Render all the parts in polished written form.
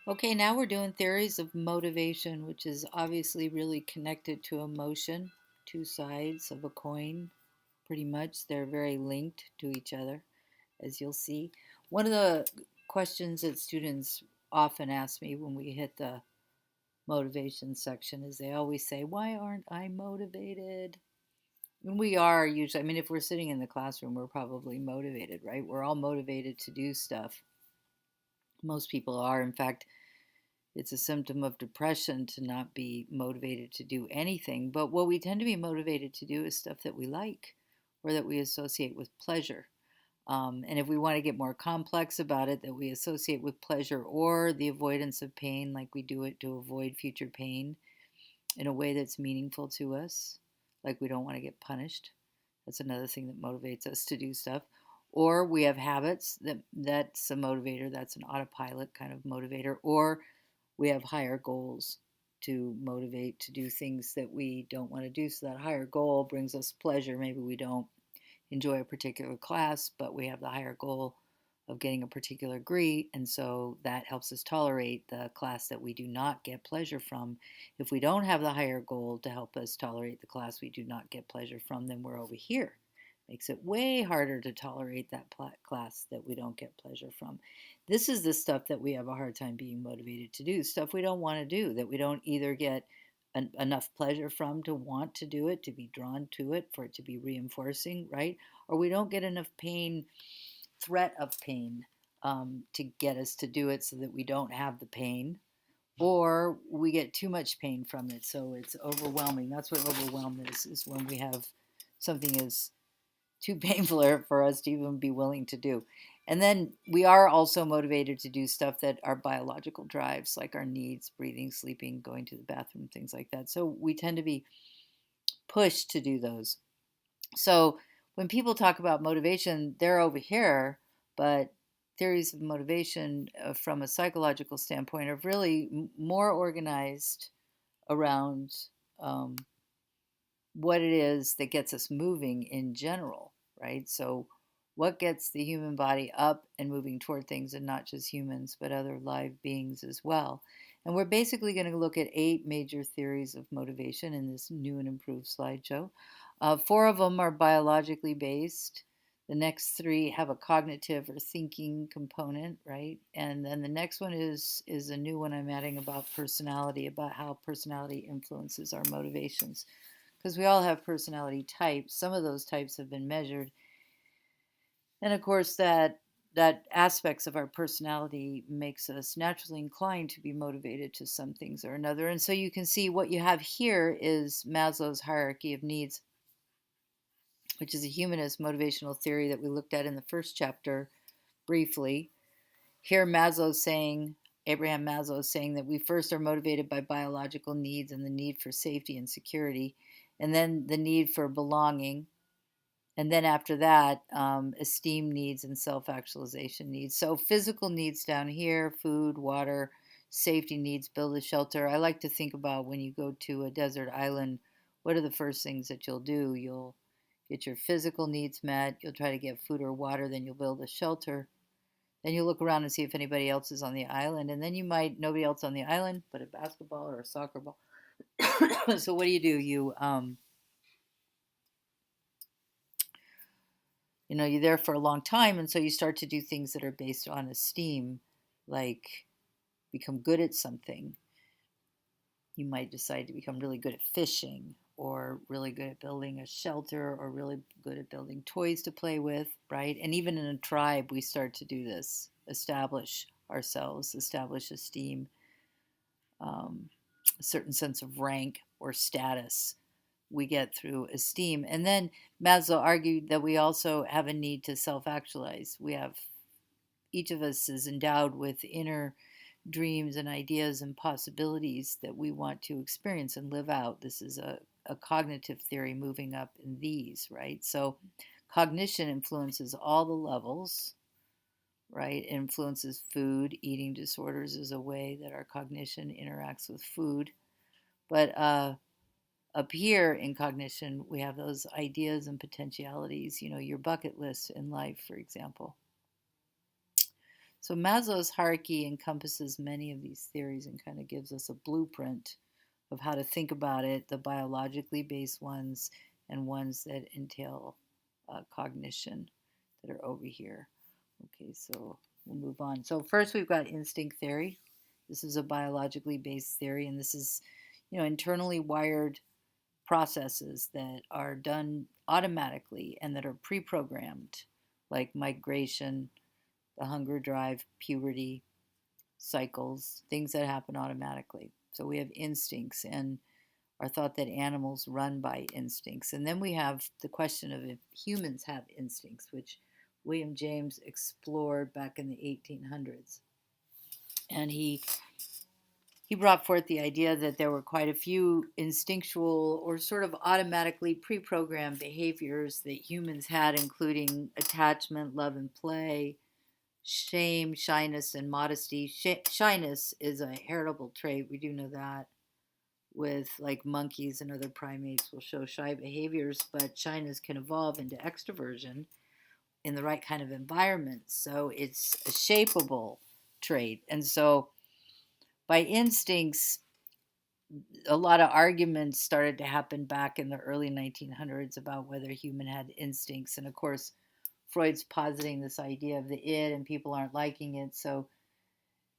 Okay, now we're doing theories of motivation, which is obviously really connected to emotion. Two sides of a coin, pretty much. They're very linked to each other, as you'll see. One of the questions that students often ask me when we hit the motivation section is they always say, "Why aren't I motivated?" And we are usually, I mean, if we're sitting in the classroom, we're probably motivated, right? We're all motivated to do stuff. Most people are. In fact, it's a symptom of depression to not be motivated to do anything. But what we tend to be motivated to do is stuff that we like or that we associate with pleasure. And if we want to get more complex about it, that we associate with pleasure or the avoidance of pain, like we do it to avoid future pain in a way that's meaningful to us, like we don't want to get punished. That's another thing that motivates us to do stuff. Or we have habits that's a motivator, that's an autopilot kind of motivator. Or we have higher goals to motivate to do things that we don't want to do. So that higher goal brings us pleasure. Maybe we don't enjoy a particular class, but we have the higher goal of getting a particular grade, and so that helps us tolerate the class that we do not get pleasure from. If we don't have the higher goal to help us tolerate the class we do not get pleasure from, then we're over here. Makes it way harder to tolerate that class that we don't get pleasure from. This is the stuff that we have a hard time being motivated to do, stuff we don't want to do, that we don't either get enough pleasure from to want to do it, to be drawn to it, for it to be reinforcing, right? Or we don't get enough pain, threat of pain, to get us to do it so that we don't have the pain. Or we get too much pain from it, so it's overwhelming. That's what overwhelm is when we have something is too painful for us to even be willing to do. And then we are also motivated to do stuff that are biological drives, like our needs, breathing, sleeping, going to the bathroom, things like that. So we tend to be pushed to do those. So when people talk about motivation, they're over here, but theories of motivation from a psychological standpoint are really more organized around um, what it is that gets us moving in general, right? So, what gets the human body up and moving toward things, and not just humans, but other live beings as well. And we're basically going to look at 8 major theories of motivation in this new and improved slideshow. 4 of them are biologically based. The next 3 have a cognitive or thinking component, right? And then the next one is a new one I'm adding about personality, about how personality influences our motivations, because we all have personality types. Some of those types have been measured, and of course that aspects of our personality makes us naturally inclined to be motivated to some things or another. And so you can see what you have here is Maslow's hierarchy of needs, which is a humanist motivational theory that we looked at in the first chapter briefly. Here Maslow's saying, Abraham Maslow is saying that we first are motivated by biological needs and the need for safety and security, and then the need for belonging, and then after that, esteem needs and self-actualization needs. So physical needs down here: food, water, safety needs, build a shelter. I like to think about when you go to a desert island, what are the first things that you'll do? You'll get your physical needs met, you'll try to get food or water, then you'll build a shelter. Then you look around and see if anybody else is on the island, and then you might nobody else on the island but a basketball or a soccer ball. So what do? You're there for a long time, and so you start to do things that are based on esteem, like become good at something. You might decide to become really good at fishing, or really good at building a shelter, or really good at building toys to play with, right? And even in a tribe, we start to do this, establish ourselves, establish esteem, um, a certain sense of rank or status we get through esteem. And then Maslow argued that we also have a need to self actualize. Each of us is endowed with inner dreams and ideas and possibilities that we want to experience and live out. This is a cognitive theory moving up in these, right? So cognition influences all the levels, right? It influences food. Eating disorders is a way that our cognition interacts with food. But up here in cognition, we have those ideas and potentialities, your bucket list in life, for example. So Maslow's hierarchy encompasses many of these theories and kind of gives us a blueprint of how to think about it, the biologically based ones and ones that entail cognition that are over here. Okay, so we'll move on. So first we've got instinct theory. This is a biologically based theory, and this is, internally wired processes that are done automatically and that are pre-programmed, like migration, the hunger drive, puberty, cycles, things that happen automatically. So we have instincts and are thought that animals run by instincts. And then we have the question of if humans have instincts, which William James explored back in the 1800s. And he brought forth the idea that there were quite a few instinctual or sort of automatically pre-programmed behaviors that humans had, including attachment, love and play, shame, shyness, and modesty. Shyness is a heritable trait. We do know that, with like monkeys and other primates will show shy behaviors, but shyness can evolve into extroversion in the right kind of environment. So it's a shapeable trait. And so by instincts, a lot of arguments started to happen back in the early 1900s about whether human had instincts. And of course, Freud's positing this idea of the id, and people aren't liking it.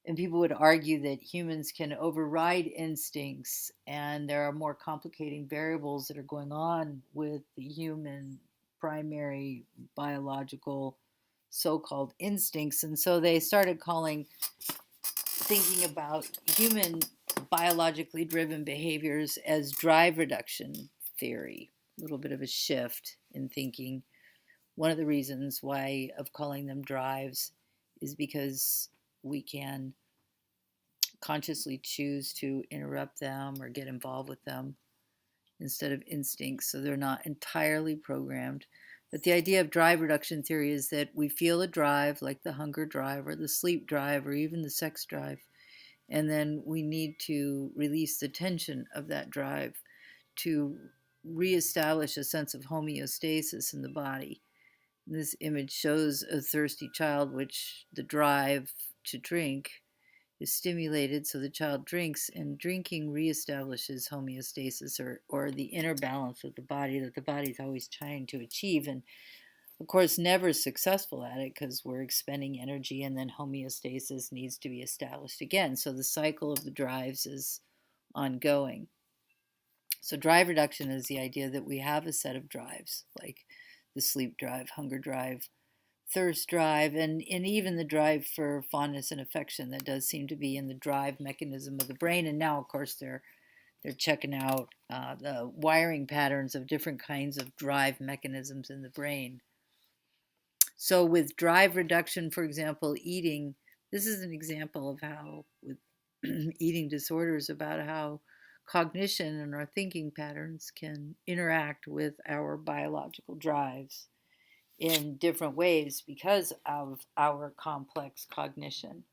And people would argue that humans can override instincts, and there are more complicating variables that are going on with the human primary biological so-called instincts. And so they started thinking about human biologically driven behaviors as drive reduction theory. A little bit of a shift in thinking. One of the reasons why of calling them drives is because we can consciously choose to interrupt them or get involved with them instead of instincts, so they're not entirely programmed. But the idea of drive reduction theory is that we feel a drive, like the hunger drive or the sleep drive or even the sex drive, and then we need to release the tension of that drive to reestablish a sense of homeostasis in the body. This image shows a thirsty child, which the drive to drink is stimulated, so the child drinks, and drinking reestablishes homeostasis, or the inner balance of the body that the body is always trying to achieve, and of course never successful at it because we're expending energy, and then homeostasis needs to be established again. So the cycle of the drives is ongoing. So drive reduction is the idea that we have a set of drives, like the sleep drive, hunger drive, thirst drive, and even the drive for fondness and affection that does seem to be in the drive mechanism of the brain. And now, of course, they're checking out the wiring patterns of different kinds of drive mechanisms in the brain. So with drive reduction, for example, eating, this is an example of how, with eating disorders, about how cognition and our thinking patterns can interact with our biological drives in different ways because of our complex cognition.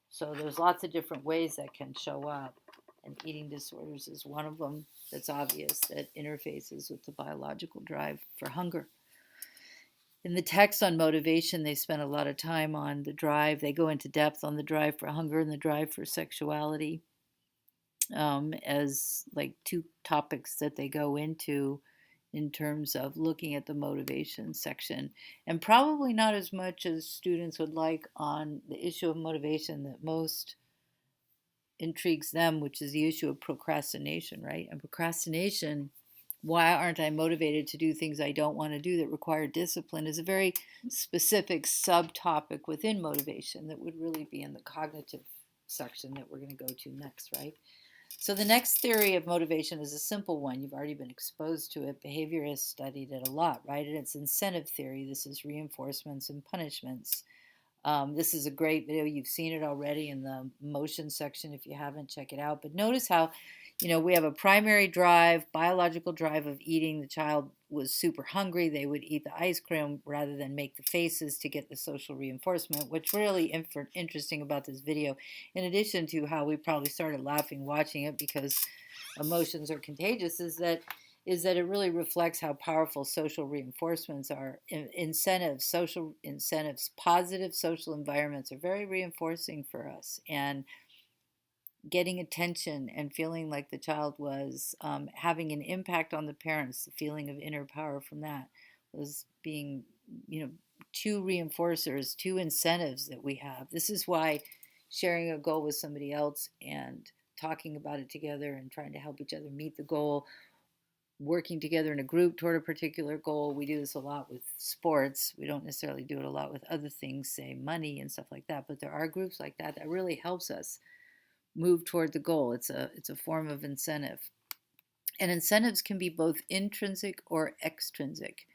So there's lots of different ways that can show up, and eating disorders is one of them that's obvious, that interfaces with the biological drive for hunger. In the text on motivation, they spend a lot of time on the drive. They go into depth on the drive for hunger and the drive for sexuality as like two topics that they go into in terms of looking at the motivation section, and probably not as much as students would like on the issue of motivation that most intrigues them, which is the issue of procrastination, right? And procrastination, why aren't I motivated to do things I don't want to do that require discipline, is a very specific subtopic within motivation that would really be in the cognitive section that we're going to go to next, right? So the next theory of motivation is a simple one. You've already been exposed to it. Behaviorists studied it a lot, right? And it's incentive theory. This is reinforcements and punishments. This is a great video. You've seen it already in the motion section. If you haven't, check it out. But notice how, we have a primary drive, biological drive of eating. The child was super hungry. They would eat the ice cream rather than make the faces to get the social reinforcement. What's really interesting about this video, in addition to how we probably started laughing watching it because emotions are contagious, is that is that it really reflects how powerful social reinforcements are. Incentives, social incentives, positive social environments are very reinforcing for us. And getting attention and feeling like the child was having an impact on the parents, the feeling of inner power from that was being, two reinforcers, two incentives that we have. This is why sharing a goal with somebody else and talking about it together and trying to help each other meet the goal, working together in a group toward a particular goal. We do this a lot with sports. We don't necessarily do it a lot with other things, say money and stuff like that, but there are groups like that that really helps us move toward the goal. It's a form of incentive. And incentives can be both intrinsic or extrinsic.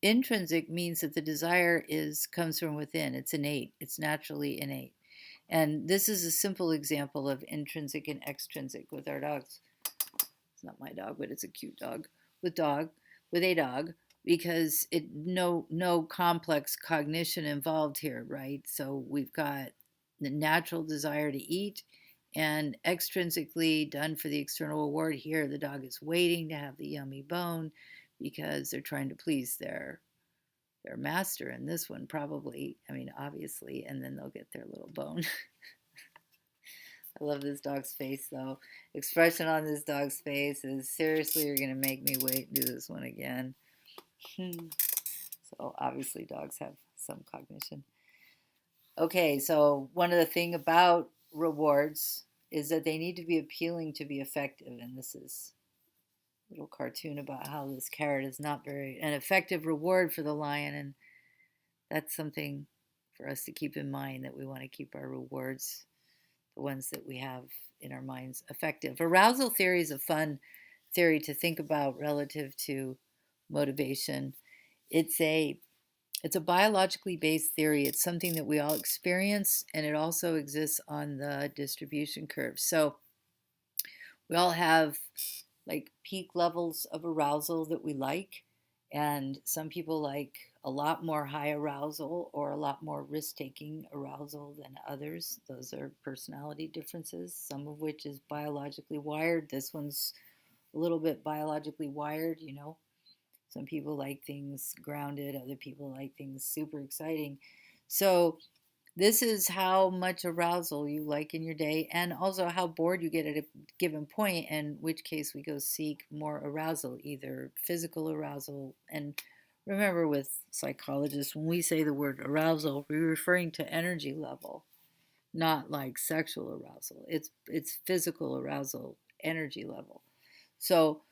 Intrinsic means that the desire comes from within. It's innate. It's naturally innate. And this is a simple example of intrinsic and extrinsic with our dogs. It's not my dog, but it's a cute dog. With a dog, because no complex cognition involved here, right? So we've got the natural desire to eat, and extrinsically done for the external reward. Here the dog is waiting to have the yummy bone because they're trying to please their master, and this one probably, obviously, and then they'll get their little bone. I love this dog's face, though. Expression on this dog's face is, seriously, you're going to make me wait and do this one again. So obviously dogs have some cognition. Okay, so one of the things about rewards is that they need to be appealing to be effective. And this is a little cartoon about how this carrot is not an effective reward for the lion. And that's something for us to keep in mind, that we want to keep our rewards, the ones that we have in our minds, effective. Arousal theory is a fun theory to think about relative to motivation. It's a biologically based theory. It's something that we all experience, and it also exists on the distribution curve. So we all have like peak levels of arousal that we like, and some people like a lot more high arousal or a lot more risk-taking arousal than others. Those are personality differences, some of which is biologically wired. This one's a little bit biologically wired. Some people like things grounded, other people like things super exciting. So this is how much arousal you like in your day, and also how bored you get at a given point, in which case we go seek more arousal, either physical arousal. And remember, with psychologists, when we say the word arousal, we're referring to energy level, not like sexual arousal. It's physical arousal, energy level. So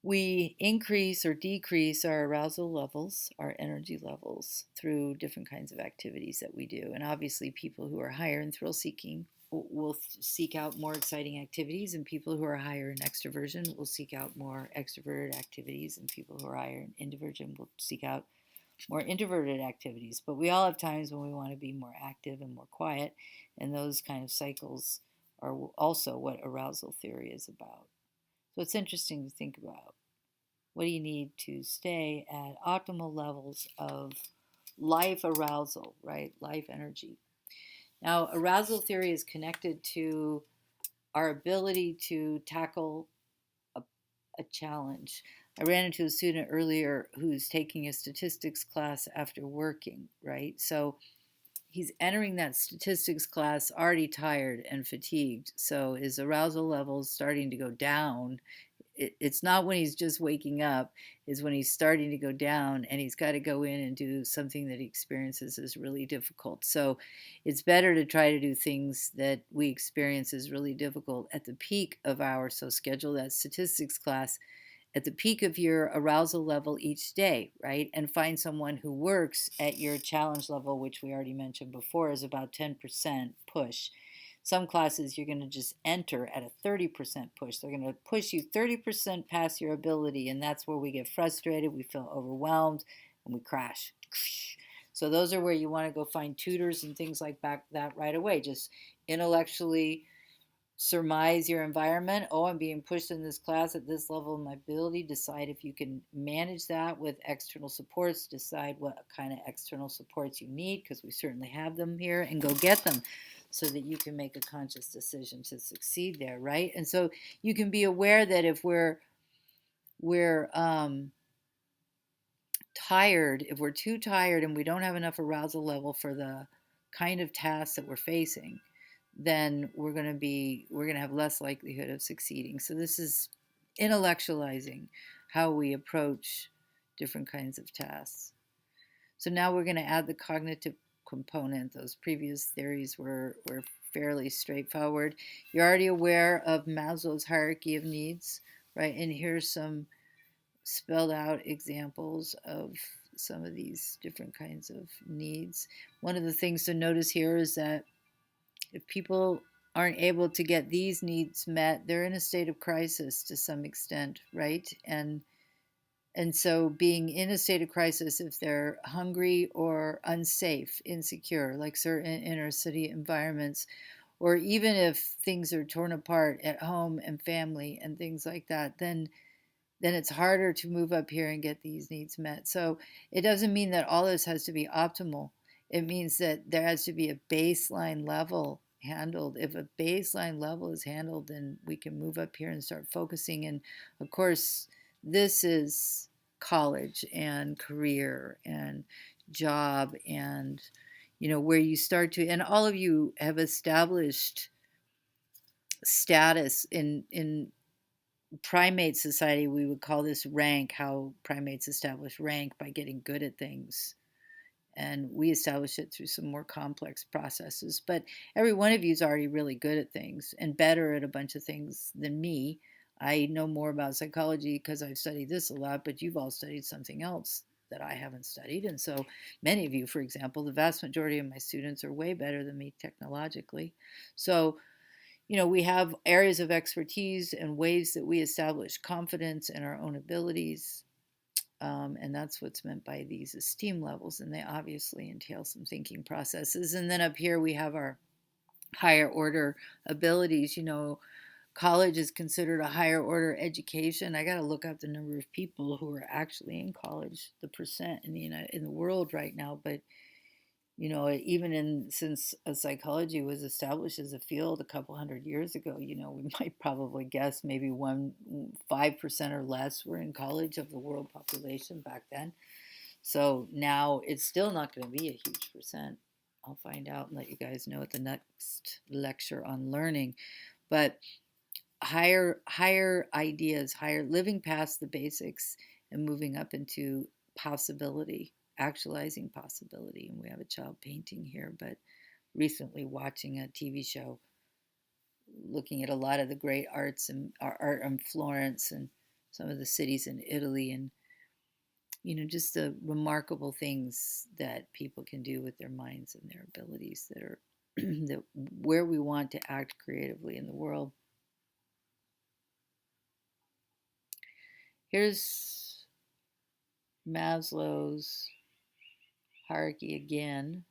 we increase or decrease our arousal levels, our energy levels, through different kinds of activities that we do. And obviously, people who are higher in thrill seeking will seek out more exciting activities, and people who are higher in extroversion will seek out more extroverted activities, and people who are higher in introversion will seek out more introverted activities. But we all have times when we want to be more active and more quiet, and those kind of cycles are also what arousal theory is about. So it's interesting to think about. What do you need to stay at optimal levels of life arousal, right? Life energy. Now, arousal theory is connected to our ability to tackle a challenge. I ran into a student earlier who's taking a statistics class after working, right? So he's entering that statistics class already tired and fatigued. So his arousal levels starting to go down. It's not when he's just waking up, it's when he's starting to go down, and he's got to go in and do something that he experiences as really difficult. So it's better to try to do things that we experience as really difficult at the peak of our, so schedule that statistics class at the peak of your arousal level each day, right? And find someone who works at your challenge level, which we already mentioned before is about 10% push. Some classes you're going to just enter at a 30% push. They're going to push you 30% past your ability, and that's where we get frustrated, we feel overwhelmed, and we crash. So those are where you want to go find tutors and things like that right away. Just intellectually surmise your environment. Oh, I'm being pushed in this class at this level of my ability. Decide if you can manage that with external supports. Decide what kind of external supports you need, because we certainly have them here, and go get them. so that you can make a conscious decision to succeed there, right? And so you can be aware that if we're tired, if we're too tired and we don't have enough arousal level for the kind of tasks that we're facing, then we're going to have less likelihood of succeeding. So this is intellectualizing how we approach different kinds of tasks. So now we're going to add the cognitive component. Those previous theories were fairly straightforward. You're already aware of Maslow's hierarchy of needs, right? And here's some spelled out examples of some of these different kinds of needs. One of the things to notice here is that if people aren't able to get these needs met, they're in a state of crisis to some extent, right? And so being in a state of crisis, if they're hungry or unsafe, insecure, like certain inner city environments, or even if things are torn apart at home and family and things like that, then it's harder to move up here and get these needs met. So it doesn't mean that all this has to be optimal. It means that there has to be a baseline level handled. If a baseline level is handled, then we can move up here and start focusing. And of course, this is college and career and job and where you start to, and all of you have established status in primate society. We would call this rank, how primates establish rank by getting good at things. And we establish it through some more complex processes. But every one of you is already really good at things and better at a bunch of things than me. I know more about psychology because I've studied this a lot, but you've all studied something else that I haven't studied. And so many of you, for example, the vast majority of my students are way better than me technologically. So we have areas of expertise and ways that we establish confidence in our own abilities. And that's what's meant by these esteem levels. And they obviously entail some thinking processes. And then up here we have our higher order abilities. College is considered a higher order education. I got to look up the number of people who are actually in college, the percent in the world right now. But even since psychology was established as a field a couple hundred years ago, we might probably guess maybe 5% or less were in college of the world population back then. So now it's still not going to be a huge percent. I'll find out and let you guys know at the next lecture on learning. But higher ideas, higher living past the basics and moving up into possibility, actualizing possibility. And we have a child painting here, but recently watching a TV show looking at a lot of the great arts and art in Florence and some of the cities in Italy, and just the remarkable things that people can do with their minds and their abilities that are where we want to act creatively in the world. Here's Maslow's hierarchy again.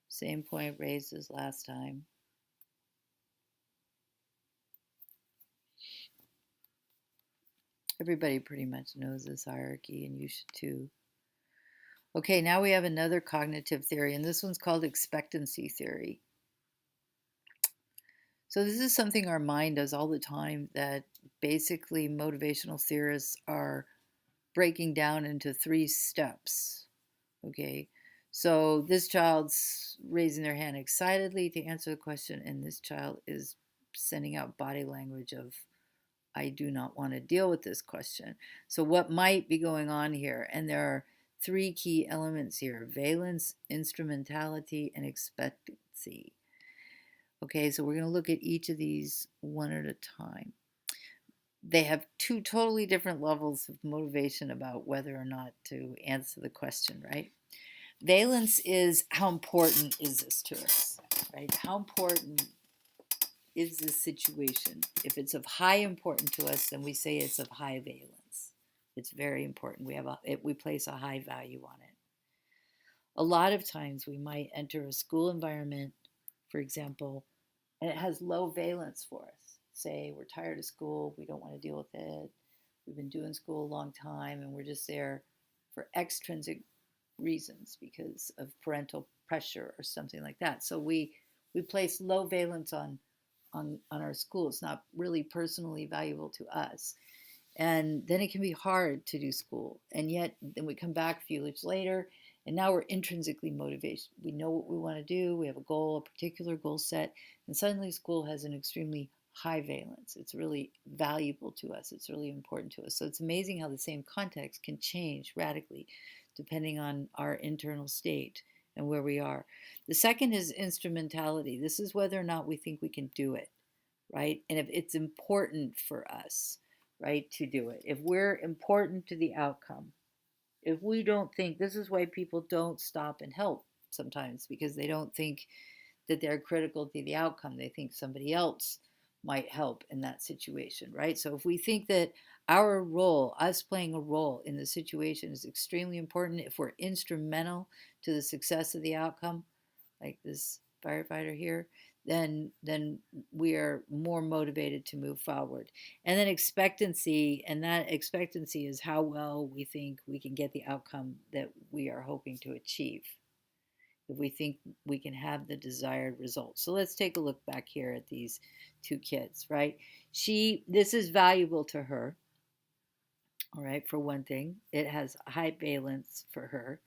Same point raised as last time. Everybody pretty much knows this hierarchy, and you should too. Okay, now we have another cognitive theory, and this one's called expectancy theory. So this is something our mind does all the time, that basically motivational theorists are breaking down into 3 steps. Okay, so this child's raising their hand excitedly to answer the question, and this child is sending out body language of, I do not want to deal with this question. So what might be going on here? And there are 3 key elements here: valence, instrumentality, and expectancy. Okay, so we're going to look at each of these one at a time. They have 2 totally different levels of motivation about whether or not to answer the question, right? Valence is, how important is this to us, right? How important is this situation? If it's of high importance to us, then we say it's of high valence. It's very important. We place a high value on it. A lot of times we might enter a school environment, for example, and it has low valence for us. Say we're tired of school, we don't want to deal with it. We've been doing school a long time and we're just there for extrinsic reasons because of parental pressure or something like that. So we place low valence on our school. It's not really personally valuable to us. And then it can be hard to do school. And yet then we come back a few years later and now we're intrinsically motivated. We know what we want to do. We have a goal, a particular goal set, and suddenly school has an extremely high valence. It's really valuable to us. It's really important to us. So it's amazing how the same context can change radically depending on our internal state and where we are. The second is instrumentality. This is whether or not we think we can do it, right? And if it's important for us, right, to do it. If we're important to the outcome, if we don't think, this is why people don't stop and help sometimes, because they don't think that they're critical to the outcome. They think somebody else might help in that situation, right? So if we think that our role, us playing a role in the situation is extremely important, if we're instrumental to the success of the outcome, like this firefighter here, then we are more motivated to move forward. And then expectancy, and that expectancy is how well we think we can get the outcome that we are hoping to achieve, if we think we can have the desired result. So let's take a look back here at these two kids, right? This is valuable to her, all right, for one thing. It has high valence for her.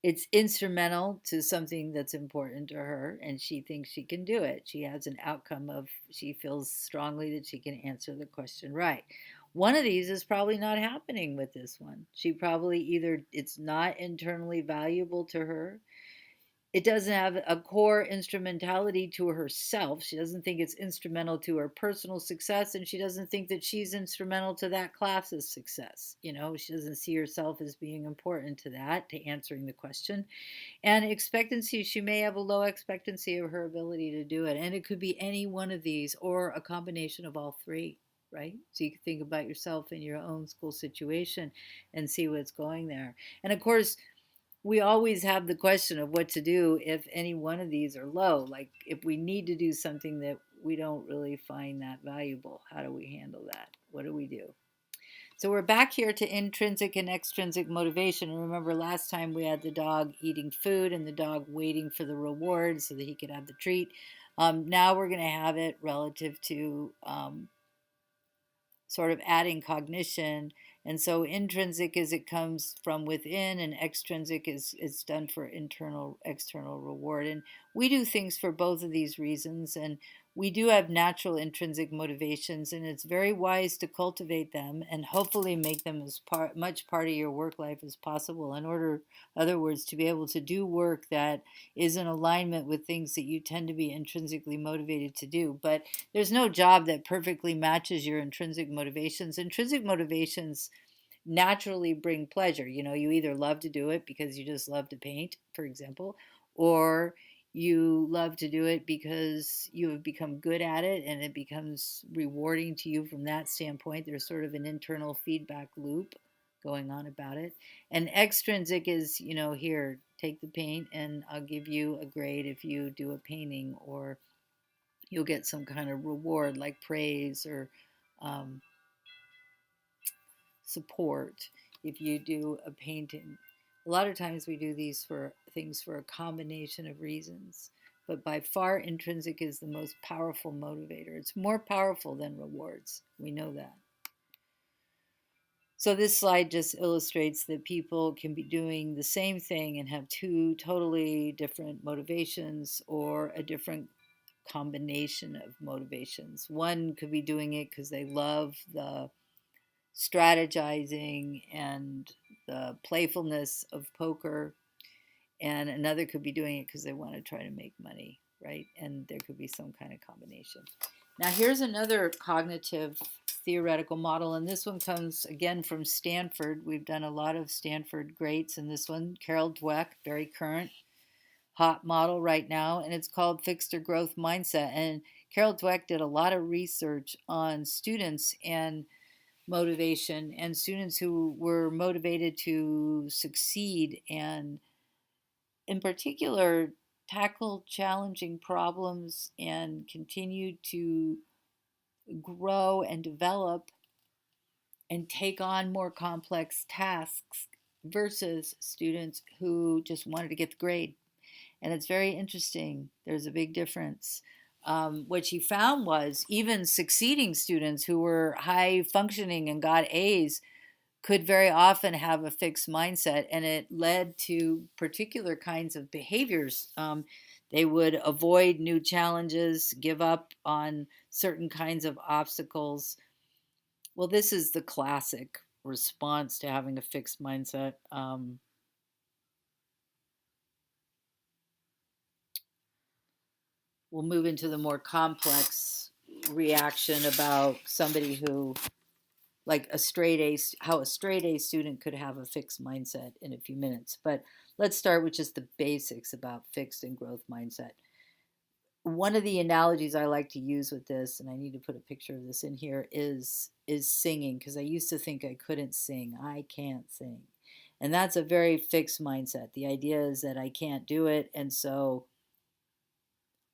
It's instrumental to something that's important to her, and she thinks she can do it. She has an outcome of, she feels strongly that she can answer the question right. One of these is probably not happening with this one. She probably either, it's not internally valuable to her, it doesn't have a core instrumentality to herself. She doesn't think it's instrumental to her personal success, and she doesn't think that she's instrumental to that class's success. You know, she doesn't see herself as being important to that, to answering the question. And expectancy, she may have a low expectancy of her ability to do it. And it could be any one of these or a combination of all three, right? So you can think about yourself in your own school situation and see what's going there. And of course, we always have the question of what to do if any one of these are low. Like if we need to do something that we don't really find that valuable, how do we handle that? What do we do? So we're back here to intrinsic and extrinsic motivation. And remember last time we had the dog eating food and the dog waiting for the reward so that he could have the treat. Now we're going to have it relative to sort of adding cognition. And so intrinsic is it comes from within, and extrinsic is it's done for internal, external reward. And we do things for both of these reasons. And we do have natural intrinsic motivations, and it's very wise to cultivate them and hopefully make them as much part of your work life as possible in order, other words, to be able to do work that is in alignment with things that you tend to be intrinsically motivated to do. But there's no job that perfectly matches your intrinsic motivations. Intrinsic motivations naturally bring pleasure. You know, you either love to do it because you just love to paint, for example, or you love to do it because you have become good at it and it becomes rewarding to you from that standpoint. There's sort of an internal feedback loop going on about it. And extrinsic is, you know, here, take the paint and I'll give you a grade if you do a painting, or you'll get some kind of reward like praise or um, support if you do a painting. A lot of times we do these for things for a combination of reasons, but by far intrinsic is the most powerful motivator. It's more powerful than rewards. We know that. So this slide just illustrates that people can be doing the same thing and have two totally different motivations or a different combination of motivations. One could be doing it because they love the strategizing and the playfulness of poker, and another could be doing it because they want to try to make money, right? And there could be some kind of combination. Now here's another cognitive theoretical model, and this one comes again from Stanford. We've done a lot of Stanford greats in this one. Carol Dwek, very current, hot model right now, and it's called fixed or growth mindset. And Carol Dweck did a lot of research on students and motivation, and students who were motivated to succeed and in particular tackle challenging problems and continue to grow and develop and take on more complex tasks versus students who just wanted to get the grade. And it's very interesting. There's a big difference. What she found was even succeeding students who were high functioning and got A's could very often have a fixed mindset, and it led to particular kinds of behaviors. They would avoid new challenges, give up on certain kinds of obstacles. Well, this is the classic response to having a fixed mindset. We'll move into the more complex reaction about somebody who, like a straight A, how a straight A student could have a fixed mindset in a few minutes. But let's start with just the basics about fixed and growth mindset. One of the analogies I like to use with this, and I need to put a picture of this in here, is singing, because I used to think I couldn't sing. I can't sing. And that's a very fixed mindset. The idea is that I can't do it, and so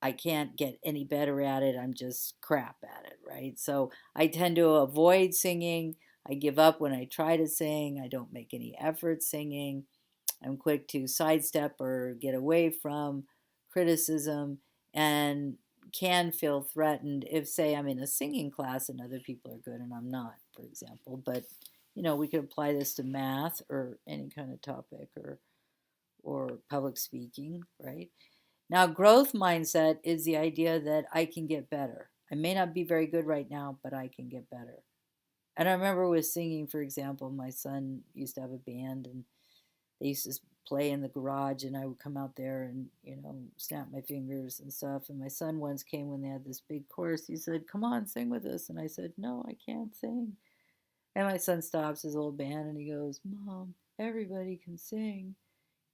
I can't get any better at it. I'm just crap at it, right? So I tend to avoid singing. I give up when I try to sing. I don't make any effort singing. I'm quick to sidestep or get away from criticism, and can feel threatened if, say, I'm in a singing class and other people are good and I'm not, for example. But we could apply this to math or any kind of topic, or public speaking, right? Now, growth mindset is the idea that I can get better. I may not be very good right now, but I can get better. And I remember with singing, for example, my son used to have a band, and they used to play in the garage, and I would come out there and, snap my fingers and stuff. And my son once came when they had this big chorus. He said, "Come on, sing with us." And I said, "No, I can't sing." And my son stops his old band and he goes, "Mom, everybody can sing.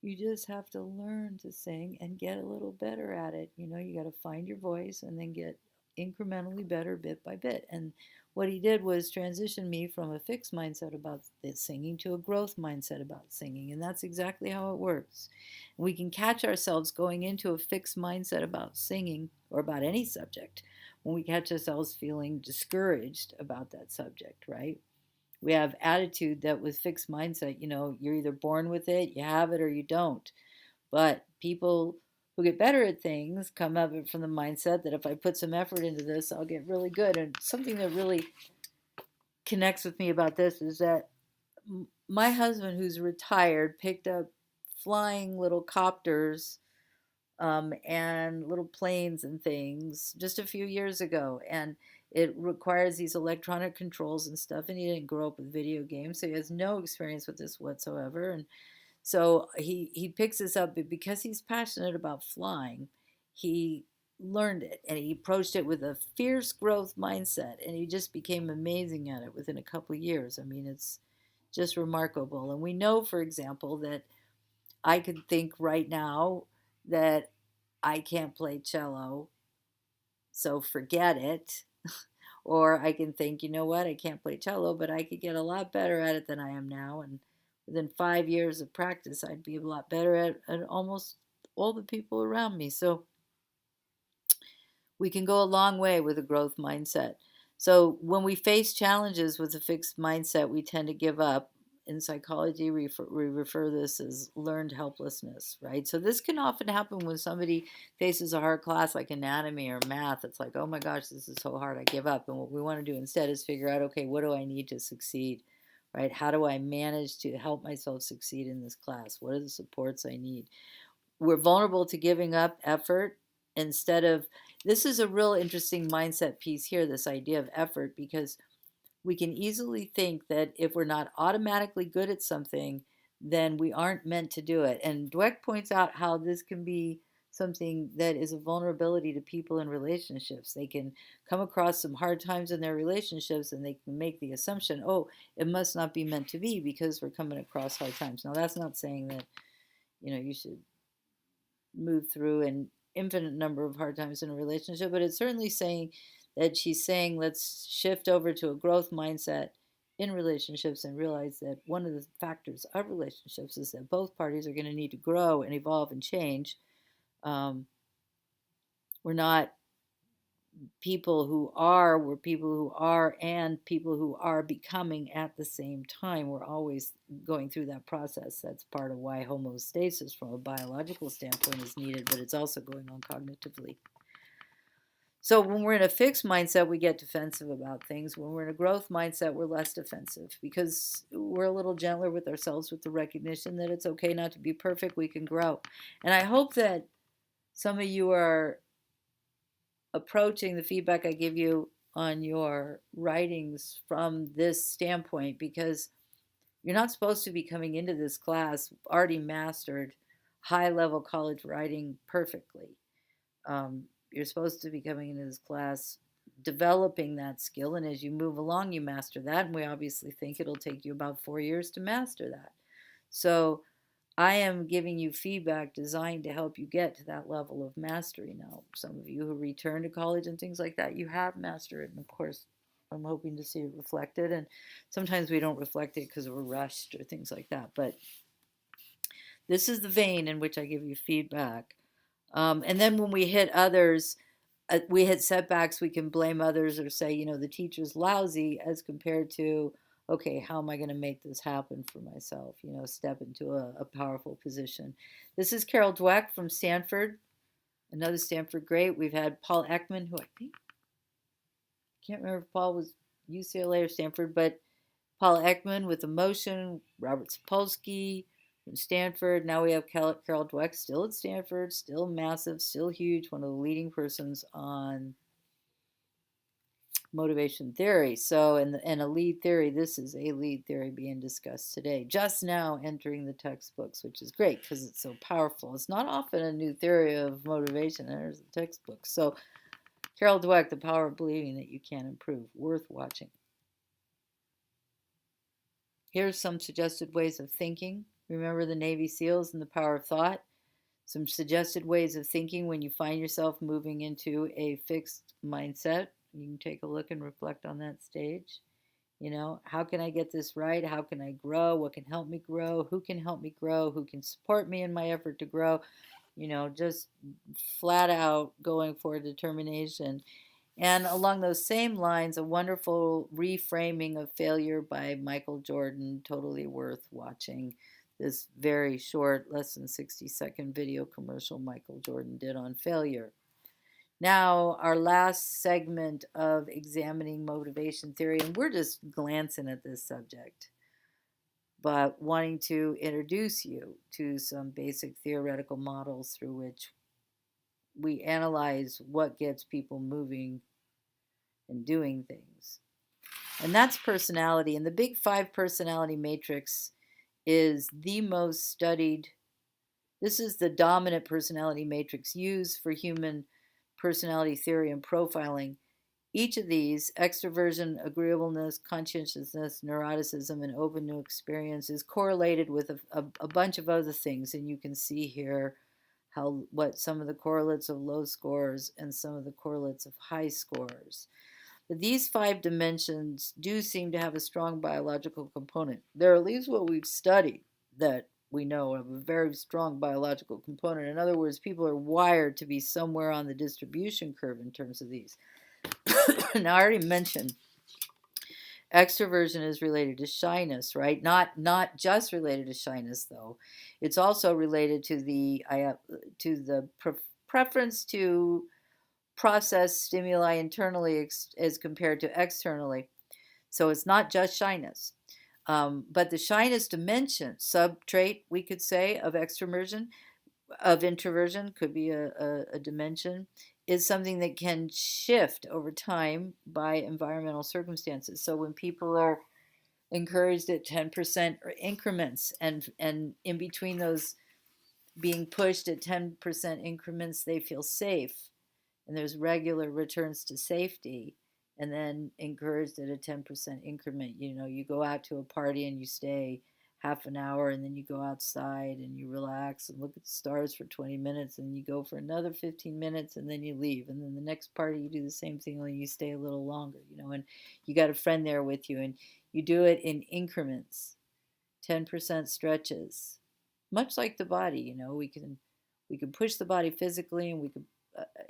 You just have to learn to sing and get a little better at it. You got to find your voice and then get incrementally better bit by bit." And what he did was transition me from a fixed mindset about singing to a growth mindset about singing. And that's exactly how it works. We can catch ourselves going into a fixed mindset about singing or about any subject when we catch ourselves feeling discouraged about that subject, right? We have attitude that with fixed mindset, you're either born with it, you have it, or you don't. But people who get better at things come up from the mindset that if I put some effort into this, I'll get really good. And something that really connects with me about this is that my husband, who's retired, picked up flying little copters, and little planes and things just a few years ago. And it requires these electronic controls and stuff. And he didn't grow up with video games, so he has no experience with this whatsoever. And so he picks this up, but because he's passionate about flying, he learned it and he approached it with a fierce growth mindset, and he just became amazing at it within a couple of years. I mean, it's just remarkable. And we know, for example, that I could think right now that I can't play cello, so forget it. Or I can think, you know what, I can't play cello, but I could get a lot better at it than I am now. And within 5 years of practice, I'd be a lot better at almost all the people around me. So we can go a long way with a growth mindset. So when we face challenges with a fixed mindset, we tend to give up. In psychology, we refer this as learned helplessness, right? So this can often happen when somebody faces a hard class like anatomy or math. It's like, oh my gosh, this is so hard, I give up. And what we want to do instead is figure out, okay, what do I need to succeed, right? How do I manage to help myself succeed in this class? What are the supports I need? We're vulnerable to giving up effort instead of, this is a real interesting mindset piece here, this idea of effort, because we can easily think that if we're not automatically good at something, then we aren't meant to do it. And Dwek points out how this can be something that is a vulnerability to people in relationships. They can come across some hard times in their relationships and they can make the assumption, oh, it must not be meant to be because we're coming across hard times. Now, that's not saying that, you should move through an infinite number of hard times in a relationship, but it's certainly saying that she's saying let's shift over to a growth mindset in relationships and realize that one of the factors of relationships is that both parties are going to need to grow and evolve and change. We're not people who are, we're people who are, and people who are becoming at the same time. We're always going through that process. That's part of why homeostasis from a biological standpoint is needed, but it's also going on cognitively. So when we're in a fixed mindset, we get defensive about things. When we're in a growth mindset, we're less defensive because we're a little gentler with ourselves with the recognition that it's okay not to be perfect. We can grow. And I hope that some of you are approaching the feedback I give you on your writings from this standpoint, because you're not supposed to be coming into this class already mastered high level college writing perfectly. You're supposed to be coming into this class developing that skill, and as you move along, you master that. And we obviously think it'll take you about 4 years to master that. So I am giving you feedback designed to help you get to that level of mastery. Now, some of you who return to college and things like that, you have mastered it. And of course, I'm hoping to see it reflected. And sometimes we don't reflect it because we're rushed or things like that. But this is the vein in which I give you feedback. And then when we hit others, we hit setbacks, we can blame others or say, the teacher's lousy, as compared to, okay, how am I going to make this happen for myself? Step into a powerful position. This is Carol Dwek from Stanford, another Stanford great. We've had Paul Ekman, who I think, I can't remember if Paul was UCLA or Stanford, but Paul Ekman with Emotion, Robert Sapolsky from Stanford. Now we have Carol Dweck, still at Stanford, still massive, still huge, one of the leading persons on motivation theory. So, and a lead theory, this is a lead theory being discussed today, just now entering the textbooks, which is great because it's so powerful. It's not often a new theory of motivation enters the textbooks. So, Carol Dweck, The Power of Believing That You Can Improve, worth watching. Here's some suggested ways of thinking. Remember the Navy SEALs and the power of thought? Some suggested ways of thinking when you find yourself moving into a fixed mindset. You can take a look and reflect on that stage. How can I get this right? How can I grow? What can help me grow? Who can help me grow? Who can support me in my effort to grow? Just flat out going for determination. And along those same lines, a wonderful reframing of failure by Michael Jordan, totally worth watching. This very short, less than 60-second video commercial Michael Jordan did on failure. Now, our last segment of examining motivation theory, and we're just glancing at this subject, but wanting to introduce you to some basic theoretical models through which we analyze what gets people moving and doing things. And that's personality. And the Big Five personality matrix is the most studied. This is the dominant personality matrix used for human personality theory and profiling. Each of these, extroversion, agreeableness, conscientiousness, neuroticism, and open to experience, is correlated with a bunch of other things. And you can see here what some of the correlates of low scores and some of the correlates of high scores. But these 5 dimensions do seem to have a strong biological component. They're at least what we've studied that we know of a very strong biological component. In other words, people are wired to be somewhere on the distribution curve in terms of these. Now, I already mentioned extroversion is related to shyness, right? Not just related to shyness, though. It's also related to the preference to process stimuli internally as compared to externally. So it's not just shyness. But the shyness dimension, sub-trait, we could say, of extroversion, of introversion, could be a dimension, is something that can shift over time by environmental circumstances. So when people are encouraged at 10% increments, and in between those being pushed at 10% increments, they feel safe, and there's regular returns to safety, and then encouraged at a 10% increment. You go out to a party and you stay half an hour, and then you go outside and you relax and look at the stars for 20 minutes, and you go for another 15 minutes, and then you leave. And then the next party you do the same thing, only you stay a little longer, and you got a friend there with you, and you do it in increments, 10% stretches, much like the body. We can push the body physically, and we can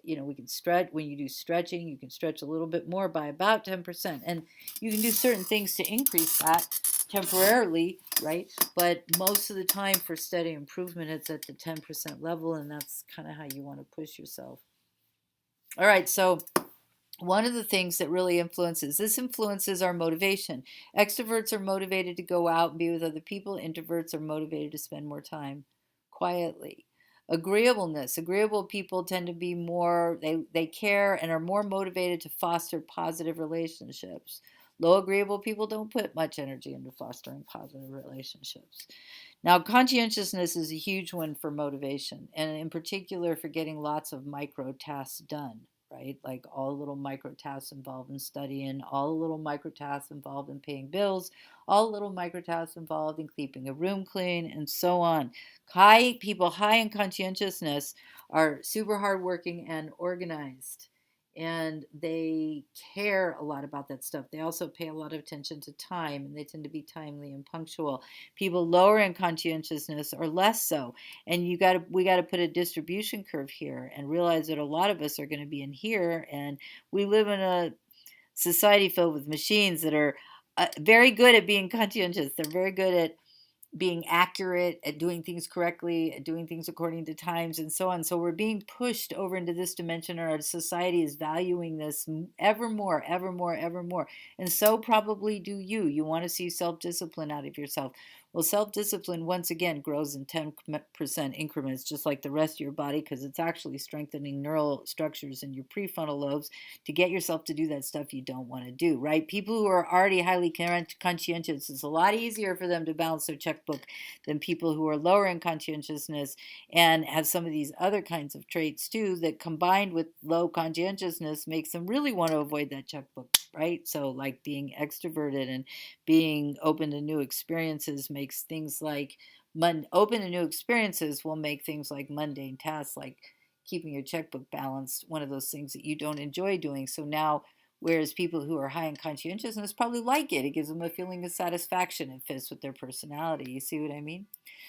we can stretch. When you do stretching, you can stretch a little bit more by about 10%. And you can do certain things to increase that temporarily, right? But most of the time for steady improvement, it's at the 10% level, and that's kind of how you want to push yourself. All right, so one of the things that really influences our motivation. Extroverts are motivated to go out and be with other people. Introverts are motivated to spend more time quietly. Agreeableness. Agreeable people tend to be more, they care and are more motivated to foster positive relationships. Low agreeable people don't put much energy into fostering positive relationships. Now, conscientiousness is a huge one for motivation, and in particular for getting lots of micro tasks done, right? Like all the little micro tasks involved in studying, all the little micro tasks involved in paying bills, all the little micro tasks involved in keeping a room clean, and so on. People high in conscientiousness are super hardworking and organized, and they care a lot about that stuff. They also pay a lot of attention to time, and they tend to be timely and punctual. People lower in conscientiousness are less so, and we got to put a distribution curve here and realize that a lot of us are going to be in here, and we live in a society filled with machines that are very good at being conscientious. They're very good at being accurate, at doing things correctly, at doing things according to times, and so on. So we're being pushed over into this dimension, or our society is valuing this ever more, ever more, ever more. And so probably do you. You want to see self-discipline out of yourself. Well, self-discipline, once again, grows in 10% increments, just like the rest of your body, because it's actually strengthening neural structures in your prefrontal lobes to get yourself to do that stuff you don't want to do, right? People who are already highly conscientious, it's a lot easier for them to balance their checkbook than people who are lower in conscientiousness and have some of these other kinds of traits too that combined with low conscientiousness makes them really want to avoid that checkbook, right? So like being extroverted and being open to new experiences makes things like open to new experiences will make things like mundane tasks like keeping your checkbook balanced one of those things that you don't enjoy doing. So now, whereas people who are high in conscientiousness probably like it, it gives them a feeling of satisfaction. It fits with their personality. You see what I mean?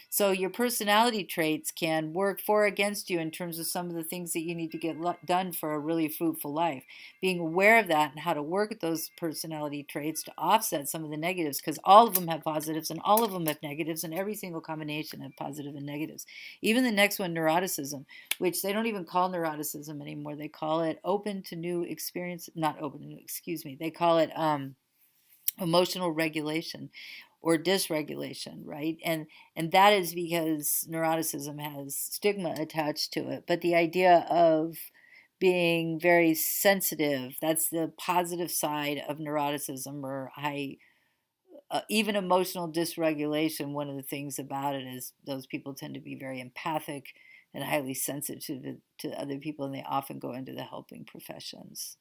So your personality traits can work for or against you in terms of some of the things that you need to get done for a really fruitful life. Being aware of that and how to work with those personality traits to offset some of the negatives, because all of them have positives and all of them have negatives, and every single combination have positive and negatives. Even the next one, neuroticism, which they don't even call neuroticism anymore. They call it open to new experience, not open to new, excuse me. They call it emotional regulation or dysregulation, right? And that is because neuroticism has stigma attached to it. But the idea of being very sensitive, that's the positive side of neuroticism or high even emotional dysregulation. One of the things about it is those people tend to be very empathic and highly sensitive to other people, and they often go into the helping professions,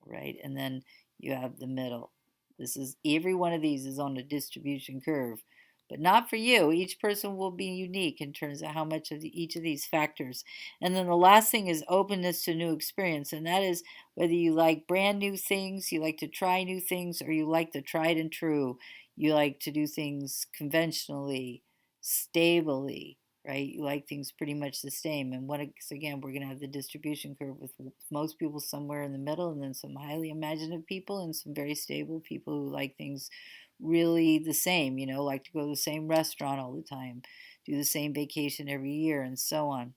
right? And then you have the middle. This is every one of these is on a distribution curve, but not for you. Each person will be unique in terms of how much of each of these factors. And then the last thing is openness to new experience, and that is whether you like brand new things, you like to try new things, or you like the tried and true. You like to do things conventionally, stably, right? You like things pretty much the same. And once again, we're going to have the distribution curve with most people somewhere in the middle, and then some highly imaginative people and some very stable people who like things really the same, like to go to the same restaurant all the time, do the same vacation every year, and so on.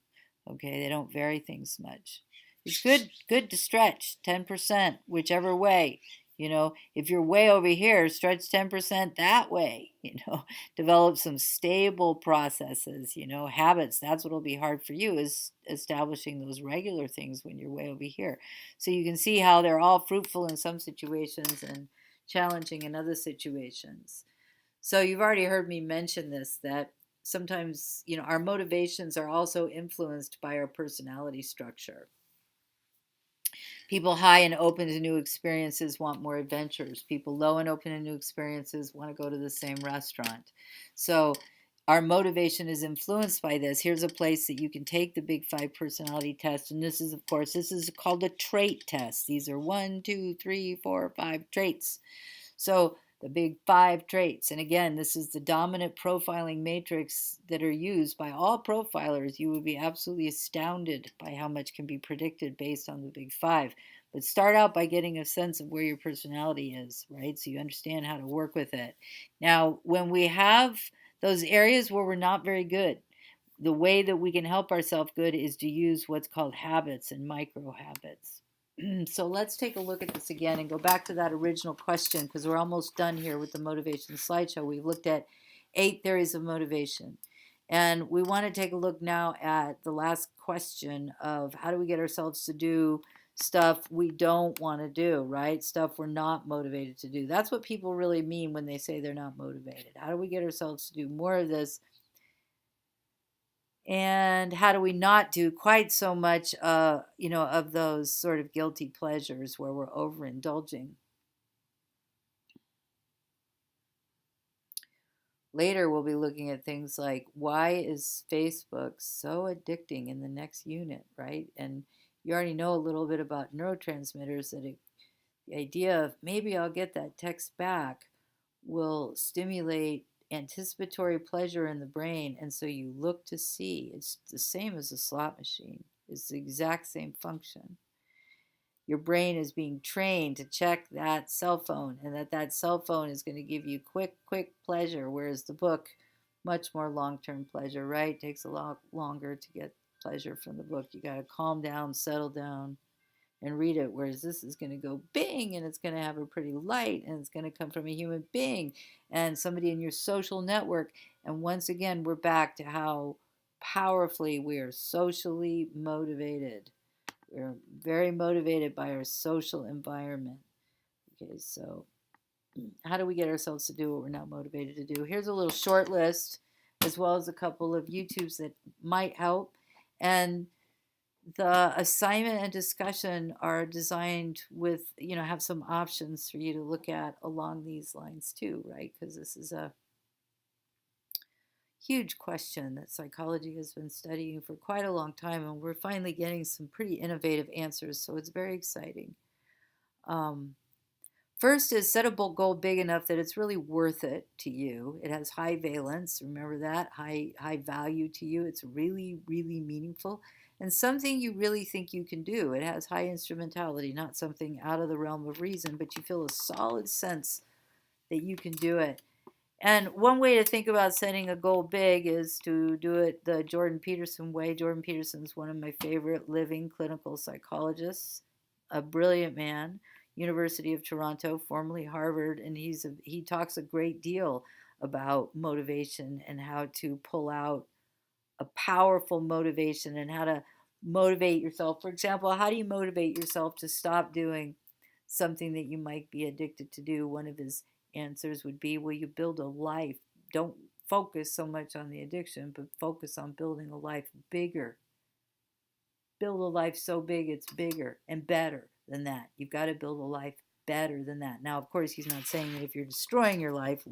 Okay, they don't vary things much. It's good to stretch 10%, whichever way. If you're way over here, stretch 10% that way. Develop some stable processes, habits. That's what'll be hard for you, is establishing those regular things when you're way over here. So you can see how they're all fruitful in some situations and challenging in other situations. So you've already heard me mention this, that sometimes, our motivations are also influenced by our personality structure. People high and open to new experiences want more adventures. People low and open to new experiences want to go to the same restaurant. So our motivation is influenced by this. Here's a place that you can take the Big Five personality test. And this is, of course, this is called a trait test. These are 1, 2, 3, 4, 5 traits. So the big 5 traits. And again, this is the dominant profiling matrix that are used by all profilers. You would be absolutely astounded by how much can be predicted based on the big 5. But start out by getting a sense of where your personality is, right? So you understand how to work with it. Now, when we have those areas where we're not very good, the way that we can help ourselves good is to use what's called habits and micro habits. So let's take a look at this again and go back to that original question, because we're almost done here with the motivation slideshow. We've looked at 8 theories of motivation. And we want to take a look now at the last question of how do we get ourselves to do stuff we don't want to do, right? Stuff we're not motivated to do. That's what people really mean when they say they're not motivated. How do we get ourselves to do more of this? And how do we not do quite so much, of those sort of guilty pleasures where we're overindulging? Later, we'll be looking at things like, why is Facebook so addicting in the next unit, right? And you already know a little bit about neurotransmitters, that the idea of maybe I'll get that text back will stimulate anticipatory pleasure in the brain. And so you look to see. It's the same as a slot machine. It's the exact same function. Your brain is being trained to check that cell phone, and that cell phone is going to give you quick pleasure, whereas the book, much more long-term pleasure, right? It takes a lot longer to get pleasure from the book. You got to calm down, settle down, and read it, whereas this is going to go bing, and it's going to have a pretty light, and it's going to come from a human being and somebody in your social network. And once again, we're back to how powerfully we are socially motivated. We're very motivated by our social environment. Okay, so how do we get ourselves to do what we're not motivated to do? Here's a little short list, as well as a couple of YouTubes that might help. And the assignment and discussion are designed with, have some options for you to look at along these lines too, right? Because this is a huge question that psychology has been studying for quite a long time, and we're finally getting some pretty innovative answers, so it's very exciting. First is set a goal big enough that it's really worth it to you. It has high valence, remember that, high value to you. It's really, really meaningful, and something you really think you can do. It has high instrumentality, not something out of the realm of reason, but you feel a solid sense that you can do it. And one way to think about setting a goal big is to do it the Jordan Peterson way. Jordan Peterson's one of my favorite living clinical psychologists, a brilliant man, University of Toronto, formerly Harvard, and he talks a great deal about motivation and how to pull out a powerful motivation and how to motivate yourself. For example, how do you motivate yourself to stop doing something that you might be addicted to do? One of his answers would be, well, you build a life. Don't focus so much on the addiction, but focus on building a life bigger. Build a life so big it's bigger and better than that. You've got to build a life better than that. Now, of course, he's not saying that if you're destroying your life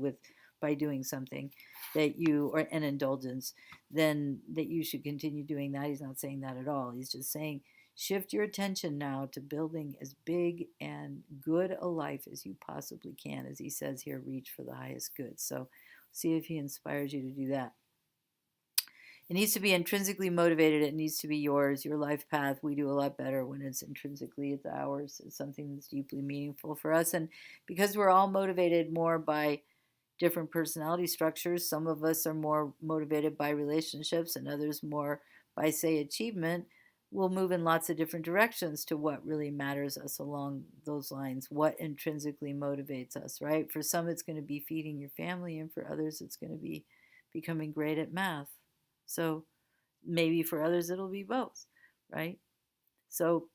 by doing something that you, or an indulgence, then that you should continue doing that. He's not saying that at all. He's just saying shift your attention now to building as big and good a life as you possibly can. As he says here, reach for the highest good. So see if he inspires you to do that. It needs to be intrinsically motivated. It needs to be yours, your life path. We do a lot better when it's intrinsically, it's ours. It's something that's deeply meaningful for us. And because we're all motivated more by different personality structures, some of us are more motivated by relationships and others more by, say, achievement. We'll move in lots of different directions to what really matters us along those lines, what intrinsically motivates us, right? For some, it's going to be feeding your family, and for others, it's going to be becoming great at math. So maybe for others it'll be both, right? So,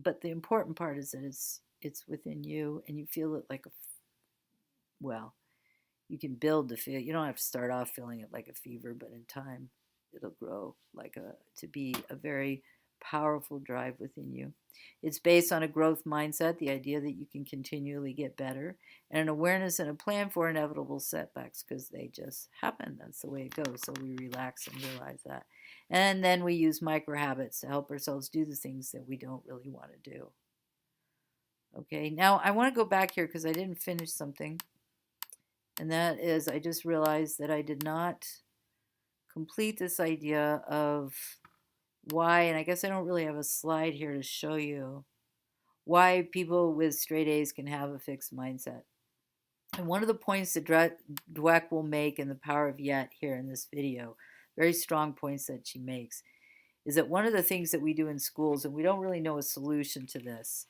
but the important part is that it's within you, and you feel it like well, you can build the feel. You don't have to start off feeling it like a fever, but in time it'll grow to be a very powerful drive within you. It's based on a growth mindset, the idea that you can continually get better, and an awareness and a plan for inevitable setbacks, because they just happen. That's the way it goes. So we relax and realize that. And then we use micro habits to help ourselves do the things that we don't really want to do. Okay, now I want to go back here because I didn't finish something. And that is, I just realized that I did not complete this idea of why, and I guess I don't really have a slide here to show you, why people with straight A's can have a fixed mindset. And one of the points that Dwek will make in The Power of Yet here in this video, very strong points that she makes, is that one of the things that we do in schools, and we don't really know a solution to this,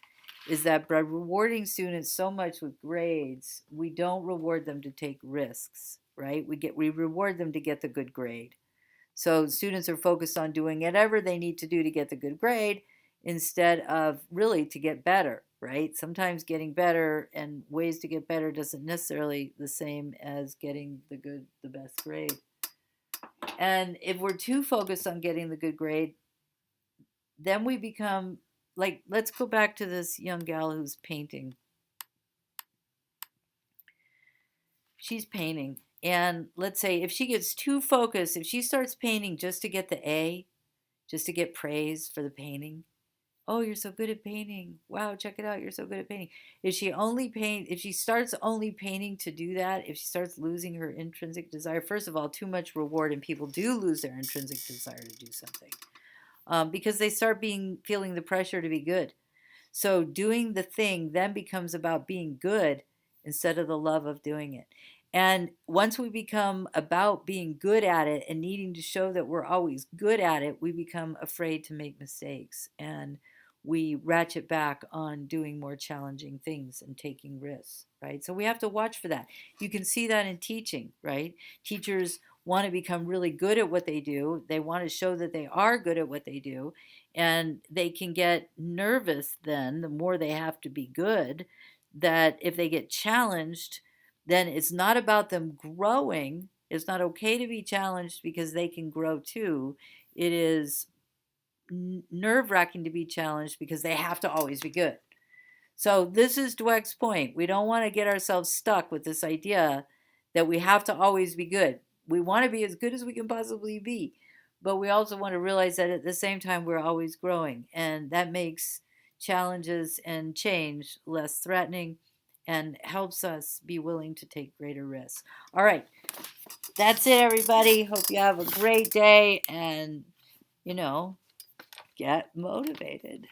is that by rewarding students so much with grades, we don't reward them to take risks, right? We reward them to get the good grade. So students are focused on doing whatever they need to do to get the good grade instead of really to get better, right? Sometimes getting better and ways to get better doesn't necessarily the same as getting the best grade. And if we're too focused on getting the good grade, then we become like, let's go back to this young gal who's painting. She's painting. And let's say if she gets too focused, if she starts painting just to get the A, just to get praise for the painting. Oh, you're so good at painting. Wow, check it out. You're so good at painting. If she starts only painting to do that, if she starts losing her intrinsic desire, first of all, too much reward and people do lose their intrinsic desire to do something because they start feeling the pressure to be good. So doing the thing then becomes about being good instead of the love of doing it. And once we become about being good at it and needing to show that we're always good at it, we become afraid to make mistakes. And we ratchet back on doing more challenging things and taking risks, right? So we have to watch for that. You can see that in teaching, right? Teachers want to become really good at what they do. They want to show that they are good at what they do. And they can get nervous then, the more they have to be good, that if they get challenged, then it's not about them growing. It's not okay to be challenged because they can grow too. It is nerve-wracking to be challenged because they have to always be good. So this is Dweck's point. We don't want to get ourselves stuck with this idea that we have to always be good. We want to be as good as we can possibly be, but we also want to realize that at the same time we're always growing, and that makes challenges and change less threatening and helps us be willing to take greater risks. All right, that's it, everybody. Hope you have a great day and, get motivated.